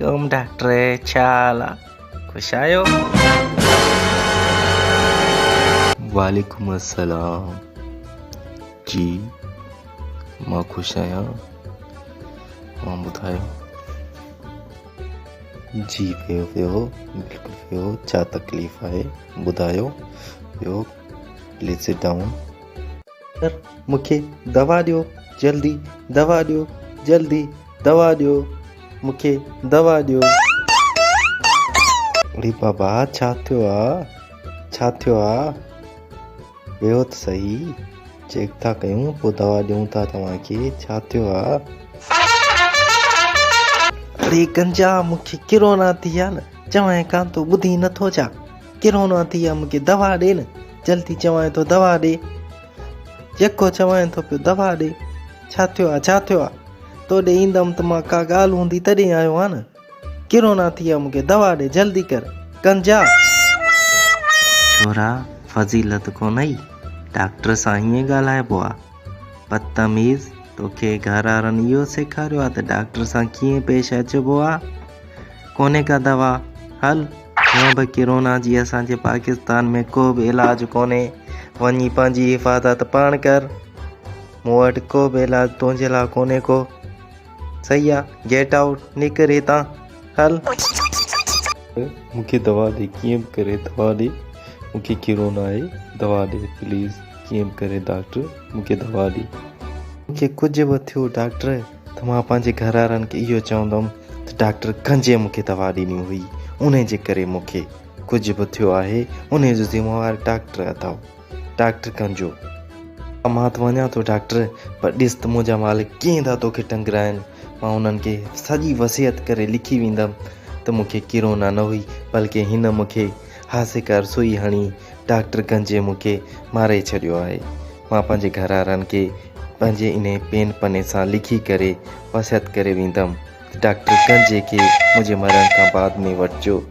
अस्सलामुअलैकुम डॉक्टर चाला खुश आयो। वालेकुम अस्सलाम जी मां खुश आहियां। मां ॿुधायो जी वियो बिल्कुलु वियो। छा तकलीफ़ आहे ॿुधायो। वियो प्लीज सिट डाउन। सर मूंखे दवा ॾियो जल्दी, दवा ॾियो जल्दी, दवा ॾियो मूंखे दवा ॾियो। अरे बाबा छा थियो आहे, छा थियो आहे? वियो त सही, चेक था कयूं पोइ दवा ॾियूं था तव्हांखे। छा थियो आहे? अरे गंजा मूंखे किरोना थी आहे न, चवां कान थो ॿुधी नथो छा? किरोना थी आहे मूंखे दवा ॾे न जल्दी, चवां थो दवा ॾे, जेको चवां थो पियो दवा ॾे। छा थियो आहे, छा थियो आहे? तोॾे ईंदमि त मां का ॻाल्हि हूंदी तॾहिं आयो आहे न। किरोना थी आहे मूंखे दवा ॾे जल्दी कर गंजा। छोरा फज़ीलत कोन ई, डॉक्टर सां हीअं ॻाल्हाइबो आहे? बदतमीज़, तोखे घर वारनि इहो सेखारियो आहे त डॉक्टर सां कीअं पेश अचिबो आहे? कोन्हे का दवा, हल। हूअं बि किरोना जी असांजे पाकिस्तान में को बि इलाजु कोन्हे, वञी पंहिंजी हिफ़ाज़त पाण कर। मूं वटि को बि इलाजु तुंहिंजे लाइ कोन्हे को। सही आहे, गेट आउट, निकिर हितां, हल। मूंखे दवा ॾे, कीअं बि करे दवा ॾे, मूंखे किरोना आहे, दवा ॾे प्लीज़, कीअं बि करे डॉक्टर मूंखे दवा ॾे। मूंखे कुझु बि थियो डॉक्टर त मां पंहिंजे घर वारनि खे इहो चवंदुमि त डॉक्टर गंजे मूंखे दवा ॾिनी हुई, उन जे करे मूंखे कुझु बि थियो आहे, उन जो ज़िम्मेवारु डॉक्टर अथव, डॉक्टर गंजो। मां त वञा थो डॉक्टर, पर ॾिस त मुंहिंजा मालिक कीअं था तोखे टंगराइनि। मां उन्हनि खे सॼी वसियत करे लिखी वेंदुमि त मूंखे किरोना न हुई, बल्कि हिन मूंखे हासेकार सुई हणी डॉक्टर गंजे मूंखे मारे छॾियो आहे। मां पंहिंजे घर वारनि खे पंहिंजे इन पेन पने सां लिखी करे वसियत करे वेंदुमि, डॉक्टर गंजे खे मुंहिंजे मरण खां बाद में वठिजो।